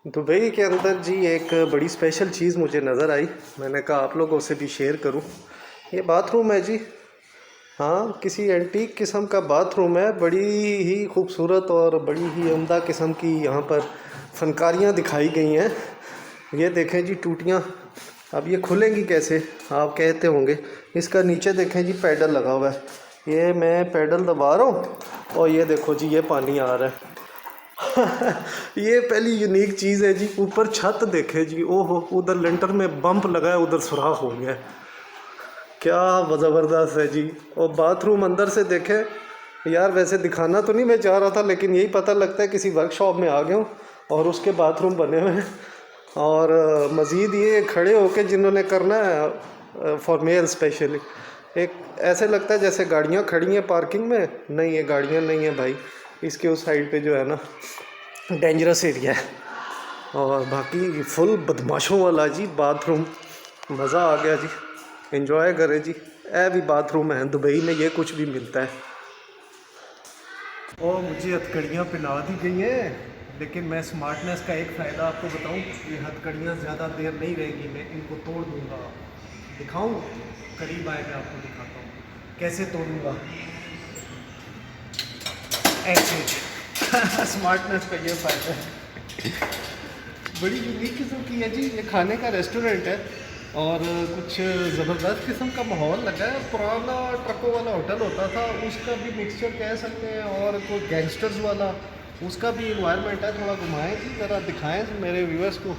Dubai के अंदर जी एक बड़ी स्पेशल चीज़ मुझे नज़र आई। मैंने कहा आप लोगों से भी शेयर करूं। ये बाथरूम है जी। हाँ, किसी एंटीक किस्म का बाथरूम है, बड़ी ही खूबसूरत और बड़ी ही उम्दा किस्म की यहाँ पर फनकारियाँ दिखाई गई हैं। ये देखें जी टूटियाँ। अब ये खुलेंगी कैसे आप कहते होंगे। इसका नीचे देखें जी पैडल लगा हुआ है। ये मैं पैडल दबा रहा हूँ और ये देखो जी ये पानी आ रहा है। ये पहली यूनिक चीज़ है जी। ऊपर छत देखे जी, ओहो उधर लेंटर में बम्प लगा है, उधर सुराख हो गया है। क्या ज़बरदस्त है जी। और बाथरूम अंदर से देखे यार, वैसे दिखाना तो नहीं मैं चाह रहा था, लेकिन यही पता लगता है किसी वर्कशॉप में आ गया हूँ और उसके बाथरूम बने हुए हैं। और मज़ीद ये खड़े होके जिन्होंने करना है फॉर मेल स्पेशली, एक ऐसे लगता है जैसे गाड़ियाँ खड़ी हैं पार्किंग में। नहीं, ये गाड़ियाँ नहीं है भाई, इसके उस साइड पे जो है ना डेंजरस एरिया है। और बाकी फुल बदमाशों वाला जी बाथरूम। मज़ा आ गया जी, एंजॉय करे जी। ए भी बाथरूम है दुबई में, ये कुछ भी मिलता है। और मुझे हथकड़ियाँ पहना दी गई हैं, लेकिन मैं स्मार्टनेस का एक फ़ायदा आपको बताऊं, ये हथकड़ियाँ ज़्यादा देर नहीं रहेगी, मैं इनको तोड़ दूँगा। दिखाऊं? करीब आए मैं आपको दिखाता हूँ कैसे तोड़ूँगा। ऐसे स्मार्टनेस का ये फ़ायदा है। बड़ी यूनिक किस्म की है जी। ये खाने का रेस्टोरेंट है और कुछ ज़बरदस्त किस्म का माहौल लगा है। पुराना ट्रकों वाला होटल होता था, उसका भी मिक्सचर कह सकते हैं, और कोई गैंगस्टर्स वाला उसका भी इन्वायरमेंट है। थोड़ा घुमाएं जी, ज़रा दिखाएं मेरे व्यूअर्स को।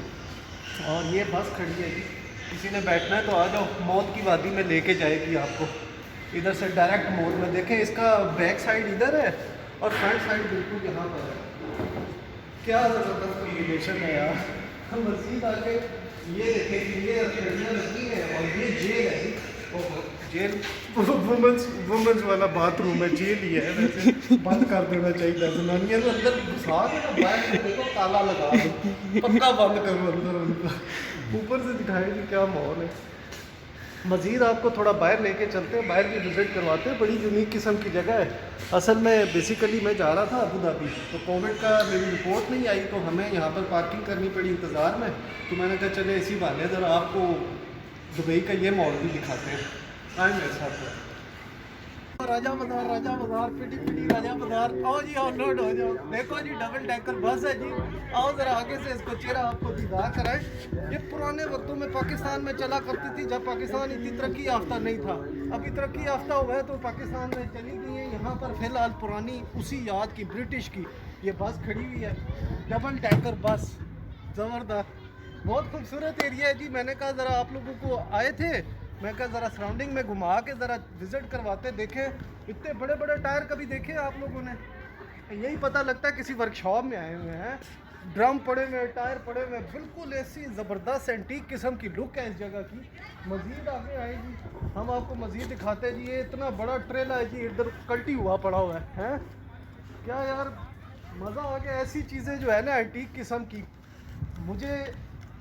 और ये बस खड़ी है जी, किसी ने बैठना है तो आ जाओ, मौत की वादी में लेके जाएगी आपको। इधर से डायरेक्ट मोड में देखें, इसका बैक साइड इधर है और फ्रंट साइड बिल्कुल यहाँ पर है। क्या ज़बरदस्त कॉम्बिनेशन है यार। हम मस्जिद आके ये देखें कि ये खिड़कियाँ लगी हैं और ये जेल है। ओहो, जेल वुमेंस वाला बाथरूम है, जेल ही है। वैसे बंद कर देना चाहिए जनानियों को, अंदर घुसा के ना बाहर से देखो ताला लगा दो, पक्का बंद करो अंदर उनका। ऊपर से दिखाएं कि क्या माहौल है। मज़ीद आपको थोड़ा बाहर लेके चलते हैं, बाहर भी विज़िट करवाते हैं। बड़ी यूनिक किस्म की जगह है। असल में बेसिकली मैं जा रहा था अबू धाबी, तो कोविड का मेरी रिपोर्ट नहीं आई, तो हमें यहाँ पर पार्किंग करनी पड़ी इंतज़ार में। तो मैंने कहा चले इसी बहाने ज़रा आपको दुबई का ये मॉल भी दिखाते हैं। आए मेरे साथ। राजा बाजार पिटी पिटी राजा बाजार। आओ जी, आओ लोड हो जाओ। देखो जी डबल डेकर बस है जी। आओ ज़रा आगे से इसको चेहरा आपको दीदार कराएं। ये पुराने वक्तों में पाकिस्तान में चला करती थी, जब पाकिस्तान इतनी तरक्की याफ्ता नहीं था। अभी तरक्की याफ्ता हुआ है तो पाकिस्तान में चली गई है। यहाँ पर फ़िलहाल पुरानी उसी याद की ब्रिटिश की ये बस खड़ी हुई है, डबल डेकर बस। ज़बरदस्त, बहुत खूबसूरत एरिया है जी। मैंने कहा ज़रा आप लोगों को आए थे, मैं कहा ज़रा सराउंडिंग में घुमा के ज़रा विज़िट करवाते। देखें इतने बड़े बड़े टायर कभी देखे आप लोगों ने? यही पता लगता है किसी वर्कशॉप में आए हुए हैं। ड्रम पड़े हुए, टायर पड़े हुए, बिल्कुल ऐसी ज़बरदस्त एंटीक किस्म की लुक है इस जगह की। मज़ीद आगे आएगी, हम आपको मज़ीद दिखाते हैं जी। ये इतना बड़ा ट्रेला है जी, इधर कल्टी हुआ पड़ा हुआ है। क्या यार मज़ा आ गया। ऐसी चीज़ें जो है ना एंटीक किस्म की, मुझे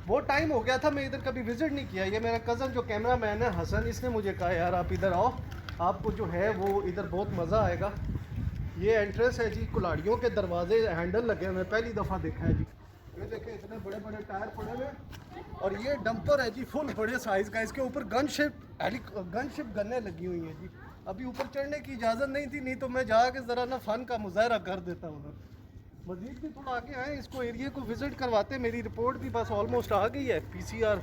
बहुत टाइम हो गया था, मैं इधर कभी विज़िट नहीं किया। ये मेरा कज़न जो कैमरा मैन है हसन, इसने मुझे कहा यार आप इधर आओ, आपको जो है वो इधर बहुत मज़ा आएगा। ये एंट्रेंस है जी, कुल्हाड़ियों के दरवाजे हैंडल लगे हुए, पहली दफ़ा देखा है जी। ये देखें इतने बड़े बड़े टायर पड़े हुए। और ये डंपर है जी, फुल बड़े साइज़ का। इसके ऊपर गनशिप गन्ने लगी हुई हैं जी। अभी ऊपर चढ़ने की इजाज़त नहीं थी, नहीं तो मैं जाके ज़रा ना फ़न का मुजाहरा कर देता उधर। मज़ीद भी थोड़ा आगे आए, इसको एरिया को विज़िट करवाते। मेरी रिपोर्ट भी बस ऑलमोस्ट आ गई है, PCR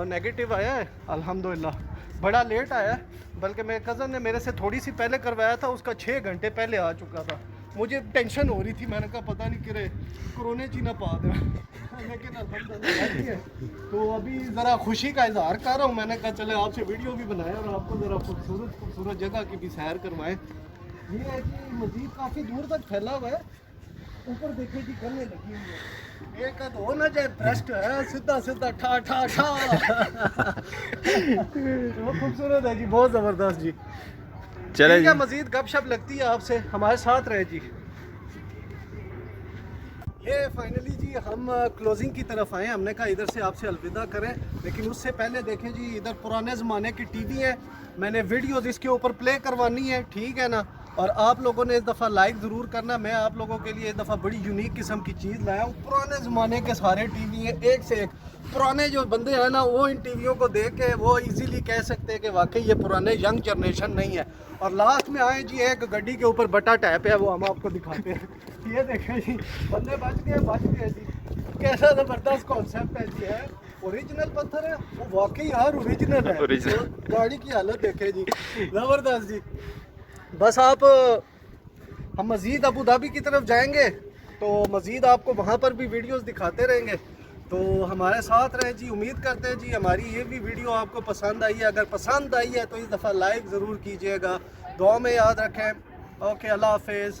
नेगेटिव आया है अल्हम्दुलिल्लाह। बड़ा लेट आया है, बल्कि मेरे कज़न ने मेरे से थोड़ी सी पहले करवाया था, उसका 6 घंटे पहले आ चुका था। मुझे टेंशन हो रही थी, मैंने कहा पता नहीं कि कोरोना ची ना पा दे। लेकिन अल्हम्दुलिल्लाह है। तो अभी ज़रा खुशी का इजहार कर रहा हूँ। मैंने कहा चले आपसे वीडियो भी बनाए और आपको ज़रा खूबसूरत जगह की भी सैर करवाएँ। ये है कि मज़ीद काफ़ी दूर तक फैला हुआ है। ऊपर देखिए जी गन्ने लगी हुई है। एक हो ना जाए भ्रष्ट है, सीधा सीधा ठा ठा ठा। बहुत खूबसूरत है जी, बहुत ज़बरदस्त जी। चले ठीक जी। है, मज़ीद गपशप लगती है आपसे, हमारे साथ रहे जी। ये फाइनली जी हम क्लोजिंग की तरफ आए। हमने कहा इधर से आपसे अलविदा करें, लेकिन उससे पहले देखें जी इधर पुराने ज़माने की टीवी है। मैंने वीडियोज़ इसके ऊपर प्ले करवानी है, ठीक है ना। और आप लोगों ने इस दफ़ा लाइक ज़रूर करना। मैं आप लोगों के लिए इस दफ़ा बड़ी यूनिक किस्म की चीज़ लाया हूँ। पुराने ज़माने के सारे टीवी हैं, एक से एक। पुराने जो बंदे हैं ना, वो इन टीवियों को देख के वो इजीली कह सकते हैं कि वाकई ये पुराने यंग जनरेशन नहीं है। और लास्ट में आए जी, एक गड्डी के ऊपर बटा टैप है, वो हम आपको दिखाते हैं। ये देखें जी, बंदे बच गए जी। कैसा ज़बरदस्त कॉन्सेप्ट है जी। है ओरिजिनल पत्थर है वो, वाकई यार ओरिजिनल है। तो गाड़ी की हालत देखे जी, ज़बरदस्त जी। बस आप हम मज़ीद अबू धाबी की तरफ जाएंगे तो मज़ीद आपको वहाँ पर भी वीडियोस दिखाते रहेंगे। तो हमारे साथ रहें जी। उम्मीद करते हैं जी हमारी ये भी वीडियो आपको पसंद आई है। अगर पसंद आई है तो इस दफ़ा लाइक ज़रूर कीजिएगा। दुआ में याद रखें। ओके, अल्लाह हाफिज़।